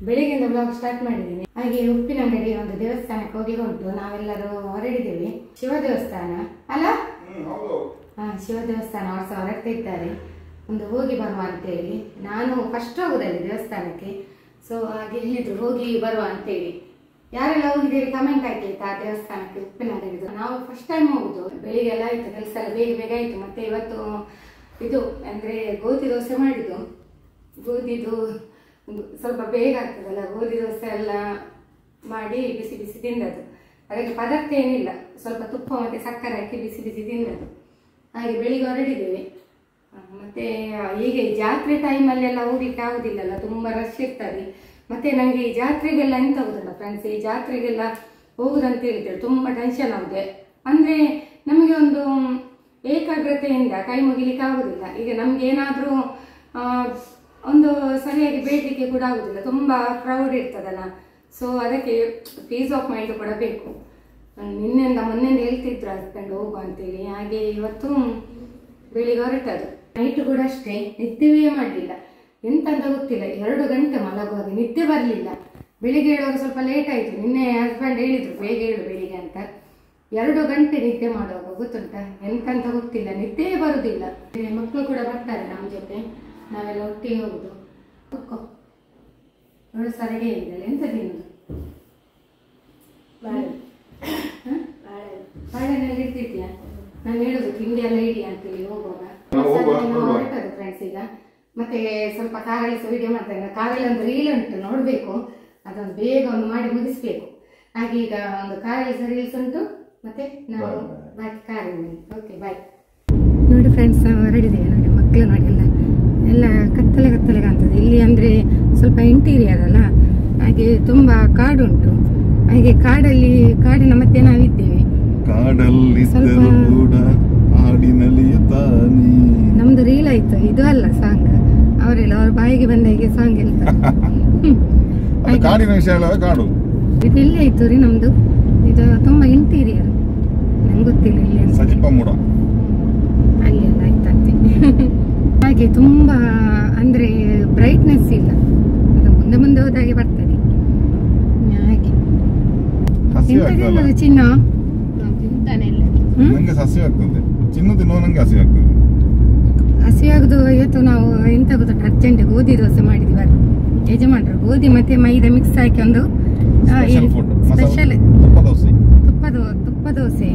ಬೆಳಿಗ್ಗೆಯಿಂದ blog start ಮಾಡಿದ್ದೀನಿ. ಹಾಗೆ ಉಪ್ಪಿನಂಗಡಿ ಒಂದು ದೇವಸ್ಥಾನಕ್ಕೆ ಹೋಗ್ಲಿಕ್ಕೆ ಉಂಟು. ನಾವೆಲ್ಲರೂ ಹೊರಡಿದ್ದೇವೆ. ಶಿವ ದೇವಸ್ಥಾನ ಅಲ್ಲ? ಶಿವ ದೇವಸ್ಥಾನ ವರ್ಷ ಹೊರಡ್ತಾ ಇದ್ದಾರೆ. ಒಂದು ಹೋಗಿ ಬರುವ ಅಂತೇಳಿ. ನಾನು ಫಸ್ಟ್ ಹೋಗುದಲ್ಲಿ ದೇವಸ್ಥಾನಕ್ಕೆ. ಸೊ ಹಾಗೆ ಹೇಳಿದ್ರು ಹೋಗಿ ಬರುವ ಅಂತೇಳಿ. ಯಾರೆಲ್ಲ ಹೋಗಿದ್ದೀರಿ ಕಮೆಂಟ್ ಹಾಕಿ ಆಯ್ತಾ ಆ ದೇವಸ್ಥಾನಕ್ಕೆ ಉಪ್ಪಿನಂಗಡಿದು. ನಾವು ಫಸ್ಟ್ ಟೈಮ್ ಹೋಗುದು. ಬೆಳಿಗ್ಗೆ ಎಲ್ಲ ಆಯ್ತು, ಕೆಲಸ ಎಲ್ಲ ಬೇಗ ಬೇಗ ಆಯ್ತು. ಮತ್ತೆ ಇವತ್ತು ಇದು ಅಂದ್ರೆ ಗೋಧಿ ದೋಸೆ ಮಾಡಿದ್ದು. ಗೋಧಿದು ಸ್ವಲ್ಪ ಬೇಗ ಆಗ್ತದಲ್ಲ, ಗೋಧಿ ದೋಸೆ ಎಲ್ಲ ಮಾಡಿ ಬಿಸಿ ಬಿಸಿ ತಿಂದದ್ದು. ಅದಕ್ಕೆ ಪದಾರ್ಥ ಏನಿಲ್ಲ, ಸ್ವಲ್ಪ ತುಪ್ಪ ಮತ್ತೆ ಸಕ್ಕರೆ ಹಾಕಿ ಬಿಸಿ ಬಿಸಿ ತಿಂದದ್ದು. ಹಾಗೆ ಬೆಳಿಗ್ಗೆ ಹೊರಡಿದ್ದೇವೆ. ಮತ್ತೆ ಹೀಗೆ ಜಾತ್ರೆ ಟೈಮಲ್ಲೆಲ್ಲ ಹೋಗ್ಲಿಕ್ಕೆ ಆಗುದಿಲ್ಲಲ್ಲ, ತುಂಬಾ ರಶ್ ಇರ್ತದೆ. ಮತ್ತೆ ನಂಗೆ ಈ ಜಾತ್ರೆಗೆಲ್ಲ ಎಂತ ಆಗುದಿಲ್ಲ ಫ್ರೆಂಡ್ಸ್, ಈ ಜಾತ್ರೆಗೆಲ್ಲ ಹೋಗುದಂತ ಹೇಳ್ತೇವೆ ತುಂಬಾ ಟೆನ್ಷನ್ ಆಗುತ್ತೆ. ಅಂದ್ರೆ ನಮಗೆ ಒಂದು ಏಕಾಗ್ರತೆಯಿಂದ ಕೈ ಮುಗಿಲಿಕ್ಕೆ ಆಗುದಿಲ್ಲ. ಈಗ ನಮ್ಗೆ ಏನಾದ್ರೂ ಒಂದು ಸರಿಯಾಗಿ ಬೇಡಲಿಕ್ಕೆ ಕೂಡ ಆಗುದಿಲ್ಲ, ತುಂಬಾ ಕ್ರೌಡ್ ಇರ್ತದಲ್ಲ. ಸೊ ಅದಕ್ಕೆ ಪೀಸ್ ಆಫ್ ಮೈಂಡ್ ಕೂಡ ಬೇಕು. ಮೊನ್ನೆಯಿಂದ ಹೇಳ್ತಿದ್ರು ಹಸ್ಬೆಂಡ್ ಹೋಗು ಅಂತೇಳಿ. ಹಾಗೆ ಇವತ್ತು ಬೆಳಿಗ್ಗೆ ಹೊರಟದು. ನೈಟ್ ಕೂಡ ಅಷ್ಟೇ, ನಿದ್ದೆವೇ ಮಾಡಲಿಲ್ಲ. ಎಂತಂತ ಗೊತ್ತಿಲ್ಲ, 2 ಗಂಟೆ ಮಲಗುವಾಗ ನಿದ್ದೆ ಬರಲಿಲ್ಲ. ಬೆಳಿಗ್ಗೆ ಹೇಳುವಾಗ ಸ್ವಲ್ಪ ಲೇಟ್ ಆಯಿತು. ನಿನ್ನೆ ಹಸ್ಬೆಂಡ್ ಹೇಳಿದ್ರು ಬೇಗ ಹೇಳು ಬೆಳಿಗ್ಗೆ ಅಂತ. 2 ಗಂಟೆ ನಿದ್ದೆ ಮಾಡುವಾಗ ಗೊತ್ತುಂಟ ಎಂತಂತ ಗೊತ್ತಿಲ್ಲ, ನಿದ್ದೆ ಬರುದಿಲ್ಲ. ಮಕ್ಕಳು ಕೂಡ ಬರ್ತಾರೆ ನಮ್ಮ ಜೊತೆ, ನಾವೆಲ್ಲ ಒಟ್ಟಿಗೆ ಹೋಗುದು. ನೋಡಿ ಸರಿಗೆ ಇದ್ದಲ್ಲ, ಎಂತ ತಿನ್ನುದು? ಬಾಳೆನಲ್ಲಿ ಇರ್ತಿದ್ಯಾ? ನಾನು ಹೇಳುದು ತಿಂಡಿ ಎಲ್ಲ ಇಡಿ ಅಂತೇಳಿ ಹೋಗುವಾಗ. ಹೊರಟದು ಫ್ರೆಂಡ್ಸ್ ಈಗ. ಮತ್ತೆ ಸ್ವಲ್ಪ ಕಾರಲ್ಲಿ ಸಹ ವಿಡಿಯೋ ಮಾಡ್ತಾರೆ. ಕಾರಲ್ಲಿ ಒಂದು ರೀಲ್ ಉಂಟು, ನೋಡ್ಬೇಕು. ಅದೊಂದು ಬೇಗ ಒಂದು ಮಾಡಿ ಮುಗಿಸ್ಬೇಕು. ಹಾಗೆ ಈಗ ಒಂದು ಕಾರಲ್ಲಿ ಸಹ ರೀಲ್ಸ್ ಉಂಟು. ಮತ್ತೆ ನಾವು ಬಾಕಿ ಕಾರಲ್ಲಿ. Okay bye. ನೋಡಿ ಫ್ರೆಂಡ್ಸ್, ನಾವು ಹೊರಡಿದ್ದೇವೆ. ನೋಡಿ ಮಕ್ಕಳು ನೋಡಿ ಎಲ್ಲ ಕತ್ತಲೆ ಕಾಣ್ತದೆ ಇಲ್ಲಿ. ಅಂದ್ರೆ ಸ್ವಲ್ಪ ಇಂಟೀರಿಯರ್ ಅಲ್ಲ, ಹಾಗೆ ತುಂಬಾ ಕಾಡುಂಟು. ಹಾಗೆ ಕಾಡಿನ ಮಧ್ಯೆ ನಾವಿದ್ದೇವೆ. ನಮ್ದು ರೀಲ್ ಆಯ್ತು, ಇದು ಅಲ್ಲ ಸಾಂಗ್. ಅವರೆಲ್ಲ ಅವ್ರ ಬಾಯಿಗೆ ಬಂದ ಹೀಗೆ ಸಾಂಗ್ ಹೇಳ್ತಾರೆ. ಇದು ಇಲ್ಲಿ ಆಯ್ತು ರೀ ನಮ್ದು. ಇದು ತುಂಬಾ ಇಂಟೀರಿಯರ್, ನಂಗೆ ಗೊತ್ತಿಲ್ಲ ಇಲ್ಲಿ ಅಲ್ಲಿ ಎಲ್ಲ ಆಯ್ತಂತೆ. ಹಾಗೆ ತುಂಬಾ ಅಂದ್ರೆ ಬ್ರೈಟ್ನೆಸ್ ಇಲ್ಲ, ಅದು ಮುಂದೆ ಹೋದಾಗೆ ಬರ್ತದೆ. ಹಾಗೆ ಎಂತದಿಲ್ಲ ಚಿನ್ನ ಹಸಿವಾಗುದು. ಇವತ್ತು ನಾವು ಎಂತ ಗೊತ್ತ, ಅರ್ಜೆಂಟ್ ಗೋಧಿ ದೋಸೆ ಮಾಡಿದ್ವಿ. ಯಜಮಾನ್ರು ಗೋಧಿ ಮತ್ತೆ ಮೈದಾ ಮಿಕ್ಸ್ ಹಾಕಿ ಒಂದು ಸ್ಪೆಷಲ್ ತುಪ್ಪ ದೋಸೆ.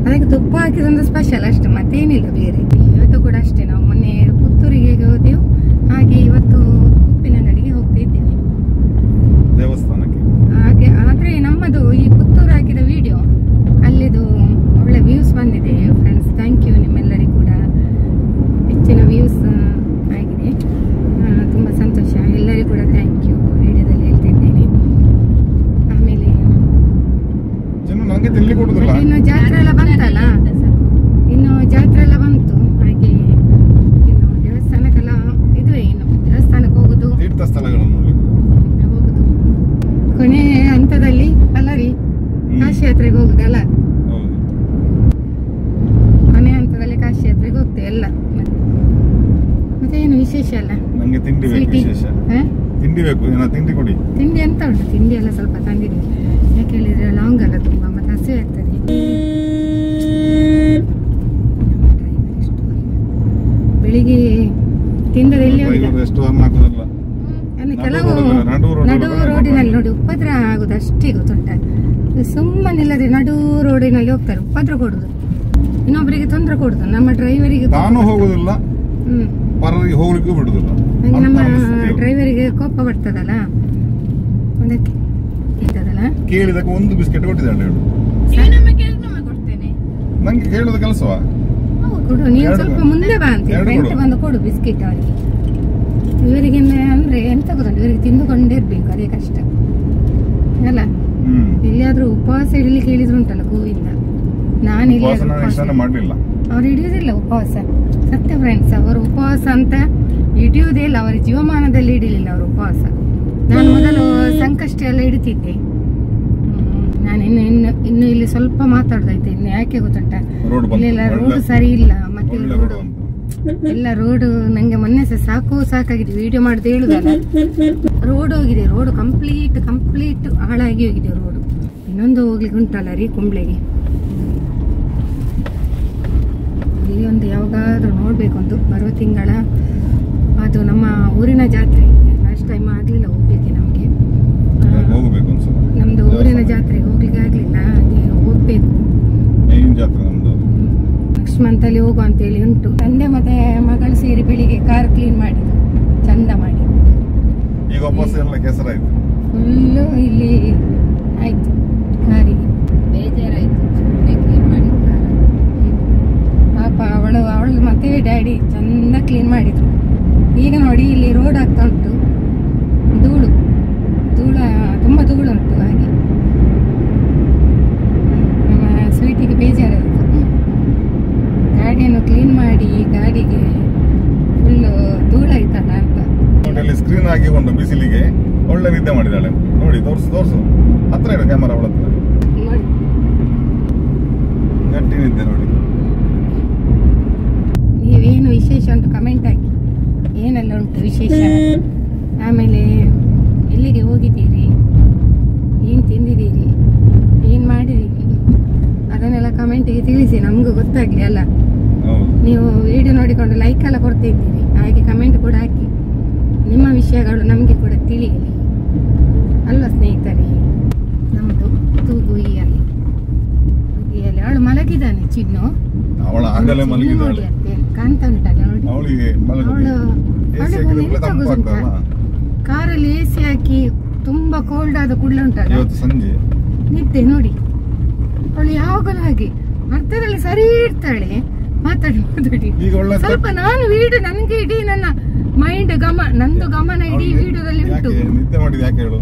ಅದಕ್ಕೆ ತುಪ್ಪ ಹಾಕಿದೊಂದು ಸ್ಪೆಷಲ್ ಅಷ್ಟು, ಮತ್ತೇನಿಲ್ಲ ಬೇರೆ. ಇವತ್ತು ಕೂಡ ಅಷ್ಟೇ, ನಾವು ಮೊನ್ನೆ ಪುತ್ತೂರಿಗೆ ಹೋದೆವು. ಹಾಗೆ ಇವತ್ತು ಉಪ್ಪಿನಂಗಡಿಗೆ ಹೋಗ್ತಾ ಇದ್ದೇವೆ ದೇವಸ್ಥಾನಕ್ಕೆ. ಹಾಗೆ ಆದ್ರೆ ನಮ್ಮದು ಈ ಪುತ್ತೂರು ಹಾಕಿದ ವಿಡಿಯೋ ಅಲ್ಲಿದು ಒಳ್ಳೆ ವ್ಯೂಸ್ ಬಂದಿದೆ ಫ್ರೆಂಡ್ಸ್. ಥ್ಯಾಂಕ್ ಯು ನಿಮ್ಮೆಲ್ಲರಿಗೂ ಕೂಡ. ಹೆಚ್ಚಿನ ವ್ಯೂಸ್ ಆಗಿದೆ, ತುಂಬಾ ಸಂತೋಷ. ಎಲ್ಲರಿಗೂ ಕೂಡ ಥ್ಯಾಂಕ್ ಯು ವಿಡಿಯೋದಲ್ಲಿ ಹೇಳ್ತಿದ್ದೇನೆ. ಆಮೇಲೆ ಇನ್ನು ಜಾತ್ರೆ ಎಲ್ಲ ಬಂತಲ್ಲ, ಹಾಗೆ ಇನ್ನು ದೇವಸ್ಥಾನಕ್ಕೆಲ್ಲ ಇದುವೇ. ಇನ್ನು ದೇವಸ್ಥಾನಕ್ಕೆ ಹೋಗುದು, ಕೊನೆ ಹಂತದಲ್ಲಿ ಅಲ್ಲ ರೀ, ಕಾಶಿ ಯಾತ್ರೆಗೆ ಹೋಗುದಲ್ಲ. ಕೊನೆ ಹಂತದಲ್ಲಿ ಕಾಶಿ ಯಾತ್ರೆಗೆ ಹೋಗ್ತೇವೆ ಎಲ್ಲ. ಮತ್ತೆ ಏನು ವಿಶೇಷ ಅಲ್ಲ? ನಂಗೆ ತಿಂಡಿ ಬೇಕು, ವಿಶೇಷ ತಿಂಡಿ ಬೇಕು. ತಿಂಡಿ ಕೊಡಿ. ತಿಂಡಿ ಎಂತ ಉಂಟು? ತಿಂಡಿ ಎಲ್ಲ ಸ್ವಲ್ಪ ತಂದಿದ್ದೀವಿ. ಯಾಕೆ ಹೇಳಿದ್ರೆ ಲಾಂಗ್ ಅಲ್ಲ ತುಂಬಾ, ಮತ್ತೆ ಹಸಿವೆ ಆಗ್ತದೆ. ಬೆಳಿಗ್ಗೆ ತಿಂದದಲ್ಲಿ ಕೆಲವು ನಡು ರೋಡಿನಲ್ಲಿ ನೋಡಿ ಉಪದ್ರ ಆಗುದು ಅಷ್ಟೇ ಗೊತ್ತುಂಟ. ಸುಮ್ಮನಿಲ್ಲದೆ ನಡು ರೋಡಿನಲ್ಲಿ ಹೋಗ್ತಾರೆ, ಉಪದ್ರ ಕೊಡುದು, ಇನ್ನೊಬ್ಬರಿಗೆ ತೊಂದರೆ ಕೊಡುದು. ನಮ್ಮ ಡ್ರೈವರಿಗೆ ಹೋಗುದಿಲ್ಲ, ನಮ್ಮ ಡ್ರೈವರಿಗೆ ಕೋಪ ಬರ್ತದಲ್ಲ, ಅದಕ್ಕೆ ಇರ್ತದಲ್ಲ. ಕೇಳಿದಾಗ ಒಂದು ಬಿಸ್ಕೆಟ್ ಕೊಟ್ಟಿದ್ದಾಳೆ. ನಂಗೆ ಕೇಳುದ ಕೆಲಸವಾ? ಕೊಡು, ನೀವು ಸ್ವಲ್ಪ ಮುಂದೆ ಬಾ ಅಂತ ಫ್ರೆಂಟ್ ಬಂದು ಕೊಡು ಬಿಸ್ಕೆಟ್ ಅವರಿಗೆ. ಇವರಿಗೆ ಅಂದ್ರೆ ಎಂತ ಗೊತ್ತುಂಟು, ಇವರಿಗೆ ತಿಂದುಕೊಂಡಿರ್ಬೇಕು, ಅದೇ ಕಷ್ಟ ಅಲ್ಲ. ಎಲ್ಲಿಯಾದ್ರೂ ಉಪವಾಸ ಇಡ್ಲಿಕ್ಕೆ ಹೇಳಿದ್ರು ಉಂಟಲ್ಲ ಗೋವಿಂದ, ನಾನು ಇಲ್ಲಿ ಅವ್ರು ಹಿಡಿಯುವುದಿಲ್ಲ ಉಪವಾಸ. ಸತ್ಯ ಫ್ರೆಂಡ್ಸ್, ಅವರು ಉಪವಾಸ ಅಂತ ಹಿಡಿಯುವುದೇ ಇಲ್ಲ. ಅವರ ಜೀವಮಾನದಲ್ಲಿ ಹಿಡಿಲಿಲ್ಲ ಅವರು ಉಪವಾಸ. ನಾನು ಮೊದಲು ಸಂಕಷ್ಟ ಎಲ್ಲ ಹಿಡಿತಿದ್ದೆ. ನಾನು ಇನ್ನು ಇಲ್ಲಿ ಸ್ವಲ್ಪ ಮಾತಾಡ್ದೈತೆ. ಇನ್ನು ಯಾಕೆ ಗೊತ್ತುಂಟ, ಇಲ್ಲೆಲ್ಲ ರೋಡ್ ಸರಿ ಇಲ್ಲ. ಮತ್ತೆ ಎಲ್ಲ ರೋಡು ನಂಗೆ ಮೊನ್ನೆ ಸಹ ಸಾಕಾಗಿದೆ ವಿಡಿಯೋ ಮಾಡಿದೆ ಹೇಳುದಲ್ಲ. ರೋಡ್ ಹೋಗಿದೆ, ರೋಡ್ ಕಂಪ್ಲೀಟ್ ಹಾಳಾಗಿ ಹೋಗಿದೆ ರೋಡು. ಇನ್ನೊಂದು ಹೋಗ್ಲಿಕ್ಕೆ ಉಂಟಲ್ಲ ರೀ ಕುಂಬ್ಳೆಗೆ, ಇಲ್ಲಿ ಒಂದು ಯಾವಾಗಾದ್ರೂ ನೋಡ್ಬೇಕು ಒಂದು ಬರುವ ತಿಂಗಳ. ಅದು ನಮ್ಮ ಊರಿನ ಜಾತ್ರೆ, ಲಾಸ್ಟ್ ಟೈಮ್ ಆಗ್ಲಿಲ್ಲ ಹೋಗ್ಲಿಕ್ಕೆ ನಮ್ಗೆ. ನಮ್ದು ಊರಿನ ಜಾತ್ರೆಗೆ ಹೋಗ್ಲಿಕ್ಕೆ ಆಗ್ಲಿಲ್ಲ, ಹಾಗೆ ಹೋಗ್ಬೇಕು. ನೆಕ್ಸ್ಟ್ ಮಂತ್ ಅಲ್ಲಿ ಹೋಗುವ ಅಂತ ಹೇಳಿ ಉಂಟು. ತಂದೆ ಮತ್ತೆ ಮಗಳು ಸೇರಿ ಬೆಳಿಗ್ಗೆ ಕಾರ್ ಕ್ಲೀನ್ ಮಾಡಿದ್ರು, ಚಂದ ಮಾಡಿ. ಫುಲ್ಲು ಇಲ್ಲಿ ಆಯ್ತು, ಕಾರಿಗೆ ಬೇಜಾರಾಯ್ತು ಕ್ಲೀನ್ ಮಾಡಿ ಕಾರ್. ಪಾಪ ಅವಳು ಮತ್ತೆ ಡ್ಯಾಡಿ ಚಂದ ಕ್ಲೀನ್ ಮಾಡಿದ್ರು. ಈಗ ನೋಡಿ ಇಲ್ಲಿ ರೋಡ್ ಆಗ್ತಾ ಉಂಟು, ಧೂಳು ತುಂಬಾ ಧೂಳು ಉಂಟು. ಹಾಗೆ ನಮ್ಮ ಸ್ವೀಟಿಗೆ ಬೇಜಾರಾಯಿತು. ಗಾಡಿಯನ್ನು ಕ್ಲೀನ್ ಮಾಡಿ ಗಾಡಿಗೆ ಫುಲ್ ಧೂಳಾಯ್ತಲ್ಲ ಅಂತ. ಸ್ಕ್ರೀನ್ ಹಾಕಿ ಒಂದು ಬಿಸಿಲಿಗೆ ಒಳ್ಳೆ ನಿದ್ದೆ ಮಾಡಿದಾಳೆ ನೋಡಿ. ತೋರ್ಸು ಹತ್ರ ಇಡು ಕ್ಯಾಮರಾ, ಅವಳ ಹತ್ರ ಗಟ್ಟಿ ನಿದ್ದೆ ನೋಡಿ. ನೀವೇನು ವಿಶೇಷ ಉಂಟು ಕಮೆಂಟ್ ಹಾಕಿ, ಏನೆಲ್ಲ ಉಂಟು ವಿಶೇಷ. ಆಮೇಲೆ ಎಲ್ಲಿಗೆ ಹೋಗಿದ್ದೀರಿ, ಏನು ತಿಂದಿದ್ದೀರಿ, ಏನು ಮಾಡಿದ್ದೀರಿ, ಅದನ್ನೆಲ್ಲ ಕಮೆಂಟಿಗೆ ತಿಳಿಸಿ, ನಮಗೂ ಗೊತ್ತಾಗ್ಲಿ ಅಲ್ಲ. ನೀವು ವಿಡಿಯೋ ನೋಡಿಕೊಂಡು ಲೈಕ್ ಎಲ್ಲ ಕೊಡ್ತಿದ್ದೀರಿ, ಹಾಗೆ ಕಮೆಂಟ್ ಕೂಡ ಹಾಕಿ, ನಿಮ್ಮ ವಿಷಯಗಳು ನಮಗೆ ಕೂಡ ತಿಳಿಯಲಿ ಅಲ್ವಾ ಸ್ನೇಹಿತರೆ. ನಮ್ಮದು ತೂಗು ಉಯ್ಯಾಲೆ ಅವಳು ಮಲಗಿದ್ದಾನೆ ಚಿನ್ನು, ನೋಡಿ ಅಂತೆ ಕಾಣ್ತಾ ಉಂಟಲ್ಲ ನೋಡಿ. ಅವಳು ಕಾರಲ್ಲಿ AC ಹಾಕಿ ತುಂಬಾ ಕೋಲ್ಡ್ ಆದ ಕೂಡಲೇ ಉಂಟಲ್ಲ ನಿದ್ದೆ ನೋಡಿ. ಅವಳು ಯಾವಾಗಲೂ ಹಾಗೆ ಅರ್ಧದಲ್ಲಿ ಸರಿ ಇರ್ತಾಳೆ, ಮಾತಾಡಿ ಸ್ವಲ್ಪ. ನಾನು ವಿಡಿಯೋ ನನಗೆ ಇಡೀ ನನ್ನ ಮೈಂಡ್ ನಂದು ಗಮನ ಇಡೀ ವಿಡಿಯೋದಲ್ಲಿ ಉಂಟು. ನಿದ್ದೆ ಮಾಡಿದ ಯಾಕೆ ಹೇಳು,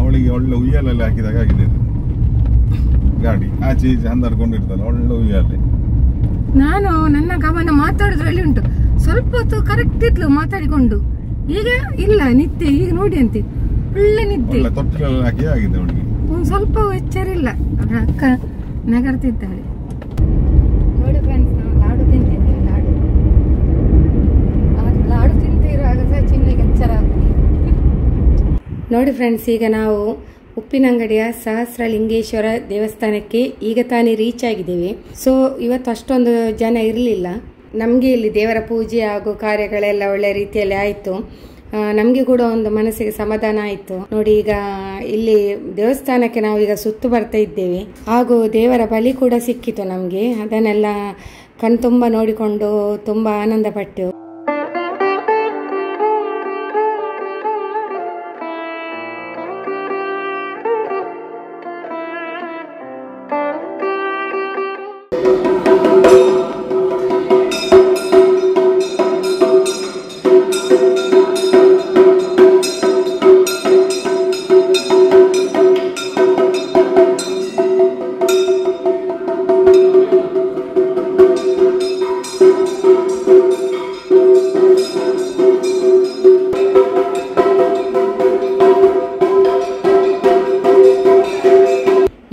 ಅವಳಿಗೆ ಒಳ್ಳೆ ಉಯ್ಯಾಲಲ್ಲಿ ಹಾಕಿದಾಗ ಆಗಿದೆ. ಗಾಡಿ ಆಚೆ ಈಚೆ ಹಂದಾಡ್ಕೊಂಡಿರ್ತಾಳೆ, ಒಳ್ಳೆ ಉಯ್ಯಾಲೆ. ನಾನು ನನ್ನ ಗಮನ ಮಾತಾಡೋದ್ರಲ್ಲಿ ಉಂಟು. ಸ್ವಲ್ಪ ಹೊತ್ತು ಕರೆಕ್ಟ್ ಇದ್ಲು ಮಾತಾಡಿಕೊಂಡು, ಈಗ ಇಲ್ಲ ನಿದ್ದೆ. ಈಗ ನೋಡಿ ಅಂತೆ ಒಳ್ಳೆ ನಿದ್ದೆ, ತೊಟ್ಟಿಲೆಲ್ಲ ಹಾಕಿ ಆಗಿದೆ ಅವಳಿಗೆ. ಸ್ವಲ್ಪ ಎಚ್ಚರಿಲ್ಲ, ಅವಳ ಅಕ್ಕ ನಗರ್ತಿದ್ದಾಳೆ ನೋಡಿ. ಫ್ರೆಂಡ್ಸ್, ನಾವು ಲಾಡು ತಿಂತಿದ್ದೇವೆ. ಲಾಡು ತಿಂತಿರುವಾಗ ಸಹ ಚಿನ್ನಿಗೆ ಎಚ್ಚರ ಆಗುತ್ತೆ ನೋಡಿ. ಫ್ರೆಂಡ್ಸ್, ಈಗ ನಾವು ಉಪ್ಪಿನಂಗಡಿಯ ಸಹಸ್ರಲಿಂಗೇಶ್ವರ ದೇವಸ್ಥಾನಕ್ಕೆ ಈಗ ತಾನೇ ರೀಚ್ ಆಗಿದ್ದೇವೆ. ಸೊ ಇವತ್ತು ಅಷ್ಟೊಂದು ಜನ ಇರಲಿಲ್ಲ. ನಮಗೆ ಇಲ್ಲಿ ದೇವರ ಪೂಜೆ ಹಾಗೂ ಕಾರ್ಯಗಳೆಲ್ಲ ಒಳ್ಳೆ ರೀತಿಯಲ್ಲಿ ಆಯಿತು. ನಮಗೆ ಕೂಡ ಒಂದು ಮನಸ್ಸಿಗೆ ಸಮಾಧಾನ ಆಯಿತು ನೋಡಿ. ಈಗ ಇಲ್ಲಿ ದೇವಸ್ಥಾನಕ್ಕೆ ನಾವು ಈಗ ಸುತ್ತು ಬರ್ತಾ ಇದ್ದೇವೆ, ಹಾಗೂ ದೇವರ ಬಲಿ ಕೂಡ ಸಿಕ್ಕಿತು ನಮಗೆ. ಅದನ್ನೆಲ್ಲ ಕಣ್ತುಂಬ ನೋಡಿಕೊಂಡು ತುಂಬಾ ಆನಂದ ಪಟ್ಟೆವು.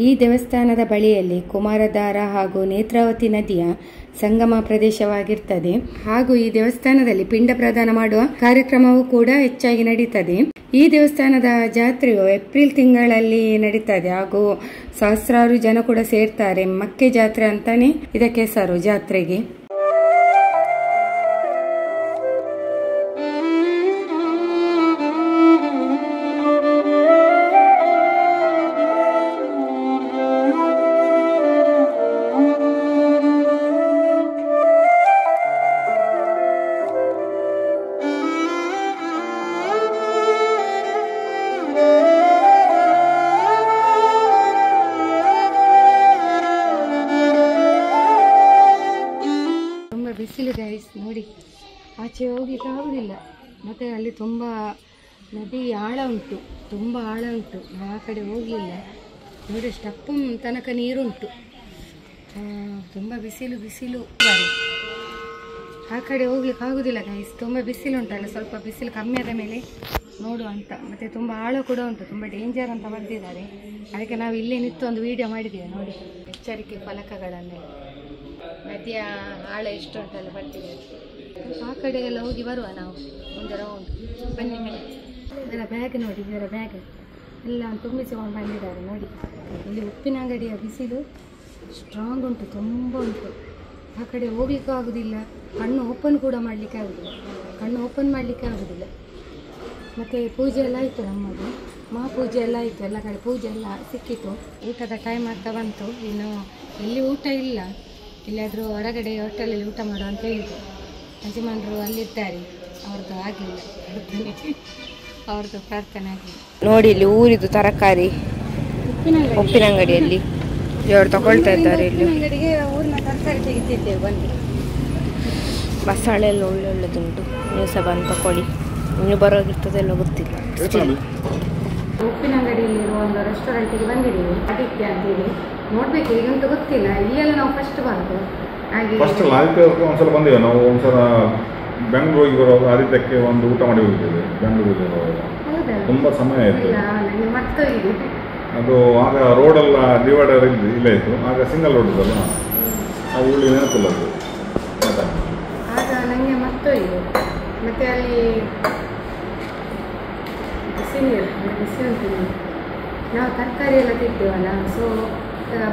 ಈ ದೇವಸ್ಥಾನದ ಬಳಿಯಲ್ಲಿ ಕುಮಾರಧಾರ ಹಾಗೂ ನೇತ್ರಾವತಿ ನದಿಯ ಸಂಗಮ ಪ್ರದೇಶವಾಗಿರ್ತದೆ. ಹಾಗೂ ಈ ದೇವಸ್ಥಾನದಲ್ಲಿ ಪಿಂಡ ಪ್ರದಾನ ಮಾಡುವ ಕಾರ್ಯಕ್ರಮವೂ ಕೂಡ ಹೆಚ್ಚಾಗಿ ನಡೀತದೆ. ಈ ದೇವಸ್ಥಾನದ ಜಾತ್ರೆಯು ಏಪ್ರಿಲ್ ತಿಂಗಳಲ್ಲಿ ನಡೀತದೆ, ಹಾಗೂ ಸಹಸ್ರಾರು ಜನ ಕೂಡ ಸೇರ್ತಾರೆ. ಮಕ್ಕೆ ಜಾತ್ರೆ ಅಂತಾನೆ ಇದಕ್ಕೆ ಹೆಸರು ಜಾತ್ರೆಗೆ. ಬಿಸಿಲು ಗೈಸ್ ನೋಡಿ, ಆಚೆ ಹೋಗ್ಲಿಕ್ಕೆ ಆಗುದಿಲ್ಲ. ಮತ್ತೆ ಅಲ್ಲಿ ತುಂಬ ನದಿ ಆಳ ಉಂಟು, ತುಂಬ ಆಳ ಉಂಟು. ನಾವು ಆ ಕಡೆ ಹೋಗಲಿಲ್ಲ ನೋಡಿ, ಸ್ಟೆಪ್ ತನಕ ನೀರುಂಟು. ತುಂಬ ಬಿಸಿಲು ಬಿಸಿಲು, ಆ ಕಡೆ ಹೋಗ್ಲಿಕ್ಕೆ ಆಗುದಿಲ್ಲ ಗೈಸ್, ತುಂಬ ಬಿಸಿಲು ಉಂಟಲ್ಲ. ಸ್ವಲ್ಪ ಬಿಸಿಲು ಕಮ್ಮಿ ಆದ ಮೇಲೆ ನೋಡುವ ಅಂತ. ಮತ್ತು ತುಂಬ ಆಳ ಕೂಡ ಉಂಟು, ತುಂಬ ಡೇಂಜರ್ ಅಂತ ಬರ್ದಿದ್ದಾರೆ. ಅದಕ್ಕೆ ನಾವು ಇಲ್ಲೇ ನಿಂತು ಒಂದು ವಿಡಿಯೋ ಮಾಡಿದ್ದೇವೆ ನೋಡಿ, ಎಚ್ಚರಿಕೆ ಫಲಕಗಳನ್ನೆಲ್ಲ. ನದಿಯ ಆಳ ಎಷ್ಟು ಉಂಟಲ್ಲ ಬರ್ತೀವಿ. ಆ ಕಡೆಗೆಲ್ಲ ಹೋಗಿ ಬರುವ ನಾವು ಒಂದು ರೌಂಡ್. ಬನ್ನಿ ಮೇಲೆ. ಇದರ ಬ್ಯಾಗ್ ನೋಡಿ, ಇದರ ಬ್ಯಾಗ್ ಎಲ್ಲ ತುಂಬಿಸಿಕೊಂಡು ಬಂದಿದ್ದಾರೆ ನೋಡಿ. ಇಲ್ಲಿ ಉಪ್ಪಿನ ಅಂಗಡಿಯ ಬಿಸಿಲು ಸ್ಟ್ರಾಂಗ್ ಉಂಟು, ತುಂಬ ಉಂಟು. ಆ ಕಡೆ ಹೋಗ್ಲಿಕ್ಕೂ ಆಗೋದಿಲ್ಲ, ಕಣ್ಣು ಓಪನ್ ಕೂಡ ಮಾಡಲಿಕ್ಕೆ ಆಗೋದಿಲ್ಲ, ಕಣ್ಣು ಓಪನ್ ಮಾಡಲಿಕ್ಕೆ ಆಗೋದಿಲ್ಲ. ಮತ್ತು ಪೂಜೆ ಎಲ್ಲ ಆಯಿತು, ನಮ್ಮದು ಮಹಾಪೂಜೆ ಎಲ್ಲ ಆಯಿತು, ಎಲ್ಲ ಕಡೆ ಪೂಜೆ ಎಲ್ಲ ಸಿಕ್ಕಿತು. ಊಟದ ಟೈಮ್ ಆಗ್ತಾ ಬಂತು. ಇನ್ನು ಇಲ್ಲಿ ಊಟ ಇಲ್ಲ, ಇಲ್ಲಾದರೂ ಹೊರಗಡೆ ಹೋಟೆಲಲ್ಲಿ ಊಟ ಮಾಡು ಅಂತ ಹೇಳಿದ್ರು. ಯಜಮಾನರು ಅಲ್ಲಿದ್ದಾರೆ, ಅವ್ರದ್ದು ಆಗಿಲ್ಲ, ಅವ್ರದ್ದು ಪ್ರಾರ್ಥನೆ ಆಗಿಲ್ಲ. ನೋಡಿ ಇಲ್ಲಿ ಊರಿದು ತರಕಾರಿ ಉಪ್ಪಿನ ಅಂಗಡಿಯಲ್ಲಿ ಇವರು ತಗೊಳ್ತಾ ಇದ್ದಾರೆ. ಇಲ್ಲಿ ಅಂಗಡಿಗೆ ಊರಿನ ತರಕಾರಿ ತೆಗಿತಿದ್ದೇವೆ ಬಂದು. ಬಸಳೆ ಎಲ್ಲ ಒಳ್ಳೆ ಒಳ್ಳೆದುಂಟು, ನೀವು ಸಹ ಬಂದು ತಗೊಳ್ಳಿ. ಇನ್ನು ಬರೋಗಿರ್ತದೆ ಎಲ್ಲ ಗೊತ್ತಿಲ್ಲ. ಉಪ್ಪಿನ ಅಂಗಡಿಯಲ್ಲಿರುವ ಒಂದು ರೆಸ್ಟೋರೆಂಟಿಗೆ ಬಂದಿದ್ದೀವಿ, ಆದಿತ್ಯ ಅಂತೇಳಿ. ನೋಡ್ಬೇಕು ಈಗಂತೂ ಗೊತ್ತಿಲ್ಲ, ಇಲ್ಲೆಲ್ಲ ನಾವು ಫಸ್ಟ್ ಬಂದು ಹಾಗೆ ಫಸ್ಟ್ ಒಂದ್ಸಲ ಬಂದಿವೆ ನಾವು. ಒಂದ್ಸಲ ಬೆಂಗಳೂರಿಗೆ ಬರುವಾಗ ಆದಿತ್ಯಕ್ಕೆ ಒಂದು ಊಟ ಮಾಡಿ ಹೋಗಿದ್ದೇವೆ ಬೆಂಗಳೂರಿಗೆ ಬರುವಾಗ. ತುಂಬ ಸಮಯ ಆಯಿತು, ನನಗೆ ಮರ್ತೋಗಿದೆ ಅದು. ಆಗ ರೋಡೆಲ್ಲ ಡಿವೈಡರ್ ಇಲ್ಲ ಇತ್ತು, ಆಗ ಸಿಂಗಲ್ ರೋಡ್ ಇದ್ದಲ್ಲ, ಅದು ಇಲ್ಲಿ ನೆನಪಿಲ್ಲ ಅದು. ಆಗ ನನಗೆ ಮರ್ತೋಗಿದೆ. ಮತ್ತು ಅಲ್ಲಿ ಬಿಸಿ ಉಂಟು, ನಾವು ತರಕಾರಿ ಎಲ್ಲ ತಿಂತೇವಲ್ಲ, ಸೊ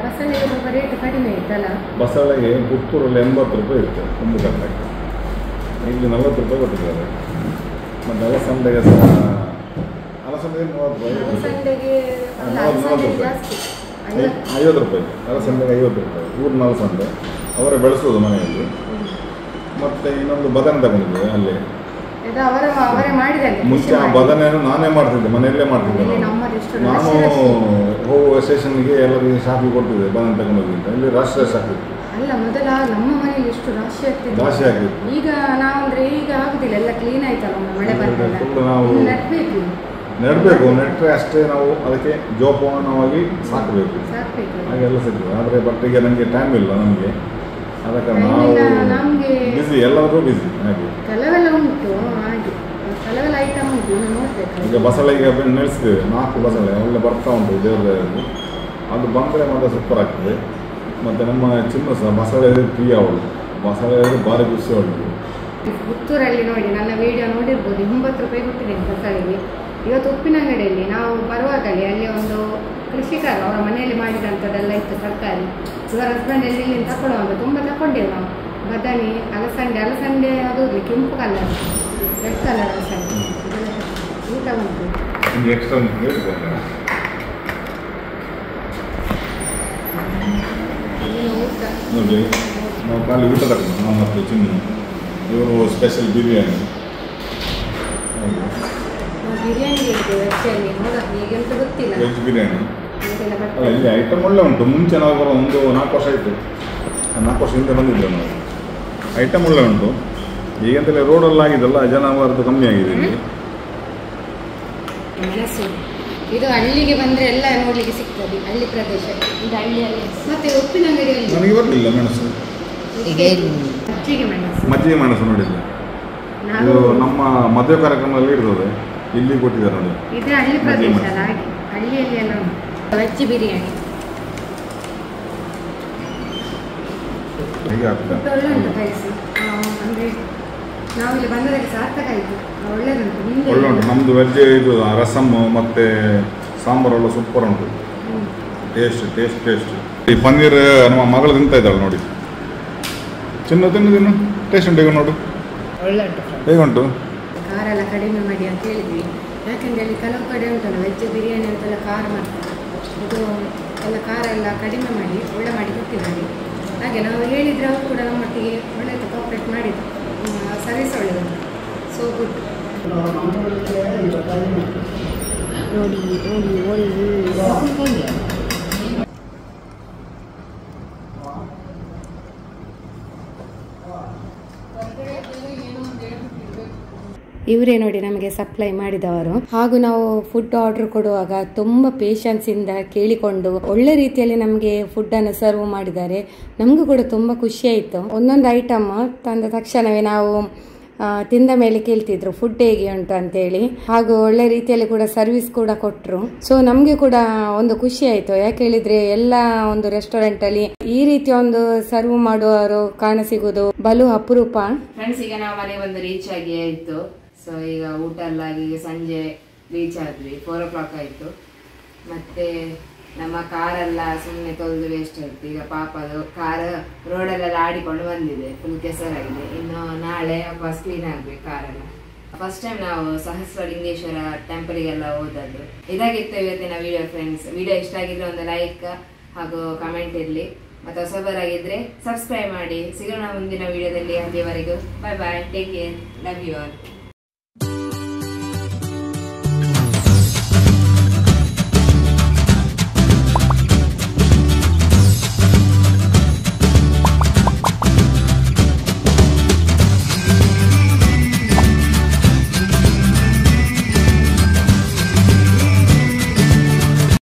ಬಸಳೆಗೆ ಸ್ವಲ್ಪ ರೇಟ್ ಕಡಿಮೆ ಇತ್ತಲ್ಲ. ಬಸಳೆಗೆ ಪುತ್ತೂರಲ್ಲಿ 80 ರೂಪಾಯಿ ಇರುತ್ತೆ ಒಂದು ಗಂಟೆಗೆ, ಇಲ್ಲಿ 40 ರೂಪಾಯಿ ಕೊಟ್ಟಿದ್ದಾರೆ. ಮತ್ತು ಅಲಸಂದೆಗೆ ಸಹ ಅಲಸಂದೆಗೆ 50 ರೂಪಾಯಿ, ಅಲಸಂದೆಗೆ 50 ರೂಪಾಯಿ. ಊರಿನ ಅಲಸಂದೆ ಅವರೇ ಬೆಳೆಸೋದು ಮನೆಯಲ್ಲಿ. ಮತ್ತು ಇನ್ನೊಂದು ಬದನೆ ತಗೊಂಡಿದ್ದೆ ಅಲ್ಲಿ. ಮುಂಚೆ ಆ ಬದನೆಯನ್ನು ನಾನೇ ಮಾಡ್ತಿದ್ದೆ, ಮನೆಯಲ್ಲೇ ಮಾಡ್ತಿದ್ದೆ. ನಾನು ಹೋಗುವ ಸ್ಟೇಷನ್ಗೆ ಎಲ್ಲರಿಗೆ ಶಾಪಿಗೆ ಕೊಡ್ತಿದ್ದೆ ಬದನೆ ತಗೊಂಡೋಗಿ ಅಂತ. ಇಲ್ಲಿ ರಾಶಿ ಆಗ್ತಿತ್ತು. ಅಲ್ಲ, ಮೊದಲ ನಮ್ಮ ಮನೆಯಲ್ಲಿ ಎಷ್ಟು ರಾಶಿ ಆಗ್ತಿತ್ತು. ಈಗ ನಾವಂದ್ರೆ ಈಗ ಆಗುದಿಲ್ಲ, ಎಲ್ಲ ಕ್ಲೀನ್ ಆಯ್ತಲ್ಲ, ಮಳೆ ಬಂದಾಗ ನಾವು ನೆಡಬೇಕು. ನೆಟ್ಟರೆ ಅಷ್ಟೇ ನಾವು ಅದಕ್ಕೆ ಜೋಪಾನವಾಗಿ ಸಾಕಬೇಕು, ಹಾಗೆಲ್ಲ ಸಿಗ್ತದೆ. ಆದರೆ ಬಟ್ ಈಗ ನನಗೆ ಟೈಮ್ ಇಲ್ಲ ನಮಗೆ, ಆದ ಕಾರಣ ನಾವು ಬಿಸಿ, ಎಲ್ಲರೂ ಬಿಸಿ. ಹಾಗೆ ಕೆಲವೆಲ್ಲ ಉಂಟು, ಹಾಗೆ ಕೆಲವೆಲ್ಲ ಐಟಮ್ ಉಂಟು, ನೋಡ್ಬೇಕು. ಈಗ ಬಸಳೆಗೆ ನೆಲೆಸಿದ್ದೇವೆ, 4 ಬಸಳೆ ಒಳ್ಳೆ ಬರ್ತಾ ಉಂಟು ದೇವರಲ್ಲಿ. ಅದು ಬಂದರೆ ಮತ್ತೆ ಸೂಪರ್ ಆಗ್ತದೆ. ಮತ್ತು ನಮ್ಮ ಚಿನ್ನ ಸಹ ಬಸಳೆ ಪ್ರಿಯ, ಅವಳು ಬಸಳೆ ಭಾರಿ ಖುಷಿ ಅವಳು. ಪುತ್ತೂರಲ್ಲಿ ನೋಡಿ, ನನ್ನ ವಿಡಿಯೋ ನೋಡಿರ್ಬೋದು, 80 ರೂಪಾಯಿ ಕೊಟ್ಟಿದ್ದೇನೆ ಬಸಳೆಗೆ. ಇವತ್ತು ಉಪ್ಪಿನ ಅಂಗಡಿಯಲ್ಲಿ ನಾವು ಬರುವಾಗಲೇ ಅಲ್ಲಿ ಒಂದು ಕೃಷಿಕರು ಅವರ ಮನೆಯಲ್ಲಿ ಮಾಡಿದಂಥದ್ದೆಲ್ಲ ಇತ್ತು ತರಕಾರಿ. ಇವರ ಹಸ್ಬೆಂಡ್ ಎಲ್ಲಿ ತಗೊಳ್ಳುವಾಗ ತುಂಬ ತಗೊಂಡೇವು ನಾವು. ಬದನೆ, ಅಲಸಂಡೆ ಅದು ಕೆಂಪು ಕಲರ್, ರೆಡ್ ಕಲರ್ ಅಲಸಂಡೆ. ಊಟ ಉಂಟು ನೋಡಿ, ನಾವು ಖಾಲಿ ಊಟ ತಗೊಂಡು ನಾವು ಮತ್ತು ಚಿನ್ನ ಇವರು ಸ್ಪೆಷಲ್ ಬಿರಿಯಾನಿ. ಬಿರಿಯಾನಿ ಹೇಳ್ತೇವೆ ಆ್ಯಕ್ಚುಲಿ, ಈಗಂತ ಗೊತ್ತಿಲ್ಲ. ವೆಜ್ ಬಿರಿಯಾನಿ ಅಲ್ಲ, ಇಲ್ಲಿ ಐಟಮ್ ಒಳ್ಳೆ ಉಂಟು. ಮುಂಚೆ ನಾವು ಬರೋ ಒಂದು 4 ವರ್ಷ ಆಯಿತು, 4 ವರ್ಷ ಹಿಂದೆ ಬಂದಿದ್ದೇವೆ ನಾವು. ಐಟಮ್ ಒಳ್ಳೆ ಉಂಟು. ಈಗಂತಲೇ ರೋಡಲ್ಲಿ ಆಗಿದ್ದಲ್ಲ, ಜನ ಬರೋದು ಕಮ್ಮಿ ಆಗಿದೆ ಇಲ್ಲಿ. ಮೆಣಸು ಇದು ಹಳ್ಳಿಗೆ ಬಂದರೆ ಎಲ್ಲ ನೋಡಲಿಕ್ಕೆ ಸಿಗ್ತದೆ, ಹಳ್ಳಿ ಪ್ರದೇಶ ಇದು ಹಳ್ಳಿಯಲ್ಲಿ. ಮತ್ತೆ ಉಪ್ಪಿನ ಅಂಗಡಿಯಲ್ಲಿ ನನಗೆ ಬರಲಿಲ್ಲ ಮೆಣಸು, ಮಜ್ಜಿಗೆ ಮೆಣಸು ನೋಡಿಲ್ಲ. ಇದು ನಮ್ಮ ಮದುವೆ ಕಾರ್ಯಕ್ರಮದಲ್ಲಿ ಇರ್ತದೆ, ಇಲ್ಲಿ ಕೊಟ್ಟಿದ್ದಾರೆ ನೋಡಿ. ಇದು ಹಳ್ಳಿ ಪ್ರದೇಶ ಅಲ್ಲ, ಹಾಗೆ ಹಳ್ಳಿಯಲ್ಲಿ ಎಲ್ಲ ವೆಜ್ ಬಿರಿಯಾನಿ ಹೇಗೆ ಆಗ್ತದೆ, ಒಳ್ಳೆ ಉಂಟು ಕೈಸಿ. ಅಂದರೆ ನಾವಿಲ್ಲಿ ಬಂದದಕ್ಕೆ ಸಾರ್ಥಕ ಆಯಿತು, ಒಳ್ಳೆದುಂಟು. ಒಳ್ಳೆ ಉಂಟು. ನಮ್ಮದು ವೆಜ್ ಇದು ರಸಮ್ ಮತ್ತು ಸಾಂಬಾರೆಲ್ಲ ಸೂಪರ್ ಉಂಟು, ಟೇಸ್ಟ್. ಈ ಪನ್ನೀರ್ ನಮ್ಮ ಮಗಳು ತಿಂತಾ ಇದ್ದಾಳೆ ನೋಡಿ. ತಿನ್ನು ಟೇಸ್ಟ್ ಉಂಟು. ಈಗ ನೋಡು ಒಳ್ಳೆ ಉಂಟು, ಹೇಗುಂಟು. ಖಾರ ಎಲ್ಲ ಕಡಿಮೆ ಮಾಡಿ ಅಂತ ಹೇಳಿದ್ವಿ. ಯಾಕೆಂದರೆ ಅಲ್ಲಿ ಕೆಲವು ಕಡೆ ಉಂಟಲ್ಲ ವೆಜ್ ಬಿರಿಯಾನಿ ಅಂತೆಲ್ಲ ಖಾರ ಮಾಡ್ತಾರೆ, ಇದು ಎಲ್ಲ ಖಾರ ಎಲ್ಲ ಕಡಿಮೆ ಮಾಡಿ ಒಳ್ಳೆ ಮಾಡಿ ಕೊಟ್ಟಿದ್ದಾರೆ. ಹಾಗೆ ನಾವು ಹೇಳಿದರೆ ಅವರು ಕೂಡ ನಮ್ಮೊಟ್ಟಿಗೆ ಒಳ್ಳೆಯದು ಕೋಆಪ್ರೇಟ್ ಮಾಡಿದ್ರು, ಸರ್ವಿಸ್ ಒಳ್ಳೆಯದು, ಸೋ ಗುಡ್. ನೋಡಿ ಒಳ್ಳೆ ಇವರೇ ನೋಡಿ ನಮಗೆ ಸಪ್ಲೈ ಮಾಡಿದವರು. ಹಾಗೂ ನಾವು ಫುಡ್ ಆರ್ಡರ್ ಕೊಡುವಾಗ ತುಂಬ ಪೇಷನ್ಸಿಂದ ಕೇಳಿಕೊಂಡು ಒಳ್ಳೆ ರೀತಿಯಲ್ಲಿ ನಮಗೆ ಫುಡ್ಡನ್ನು ಸರ್ವ್ ಮಾಡಿದ್ದಾರೆ. ನಮಗೂ ಕೂಡ ತುಂಬ ಖುಷಿ ಆಯಿತು. ಒಂದೊಂದು ಐಟಮ್ ತಂದ ತಕ್ಷಣವೇ ನಾವು ತಿಂದ ಮೇಲೆ ಕೇಳ್ತಿದ್ರು ಫುಡ್ ಹೇಗೆ ಉಂಟು ಅಂತೇಳಿ, ಹಾಗೂ ಒಳ್ಳೆ ರೀತಿಯಲ್ಲಿ ಕೂಡ ಸರ್ವಿಸ್ ಕೂಡ ಕೊಟ್ರು. ಸೊ ನಮ್ಗೆ ಕೂಡ ಒಂದು ಖುಷಿ ಆಯ್ತು. ಯಾಕೆ ಹೇಳಿದ್ರೆ ಎಲ್ಲ ಒಂದು ರೆಸ್ಟೋರೆಂಟ್ ಅಲ್ಲಿ ಈ ರೀತಿ ಒಂದು ಸರ್ವ್ ಮಾಡುವವರು ಕಾಣಸಿಗುವುದು ಬಲು ಅಪರೂಪ. ಫ್ರೆಂಡ್ಸ್, ಈಗ ನಾವು ಮನೆ ಬಂದು ರೀಚ್ ಆಗಿ ಆಯ್ತು. ಸೊ ಈಗ ಊಟ ಎಲ್ಲ ಆಗಿ ಸಂಜೆ ರೀಚ್ ಆದ್ವಿ. 4 o'clock ಆಯ್ತು. ಮತ್ತೆ ನಮ್ಮ ಕಾರೆಲ್ಲ ಸುಮ್ಮನೆ ತೊಳೆದು ವೇಸ್ಟ್ ಆಯ್ತು. ಈಗ ಪಾಪ ಅದು ಕಾರ್ ರೋಡಲ್ಲೆಲ್ಲ ಆಡಿಕೊಂಡು ಬಂದಿದೆ, ಫುಲ್ ಕೆಸರಾಗಿದೆ. ಇನ್ನು ನಾಳೆ ವಾಪಸ್ ಕ್ಲೀನ್ ಆಗ್ಬೇಕು ಕಾರೆಲ್ಲ. ಫಸ್ಟ್ ಟೈಮ್ ನಾವು ಸಹಸ್ರಲಿಂಗೇಶ್ವರ ಟೆಂಪಲ್ಗೆಲ್ಲ ಹೋದದ್ದು. ಇದಾಗಿತ್ತು ಇವತ್ತಿನ ವಿಡಿಯೋ ಫ್ರೆಂಡ್ಸ್. ವಿಡಿಯೋ ಇಷ್ಟ ಆಗಿದ್ರೆ ಒಂದು ಲೈಕ್ ಹಾಗೂ ಕಮೆಂಟ್ ಇರಲಿ. ಮತ್ತು ಹೊಸಬರಾಗಿದ್ರೆ ಸಬ್ಸ್ಕ್ರೈಬ್ ಮಾಡಿ. ಸಿಗೋಣ ಮುಂದಿನ ವಿಡಿಯೋದಲ್ಲಿ. ಅಲ್ಲಿವರೆಗೂ bye bye, take care, love you all.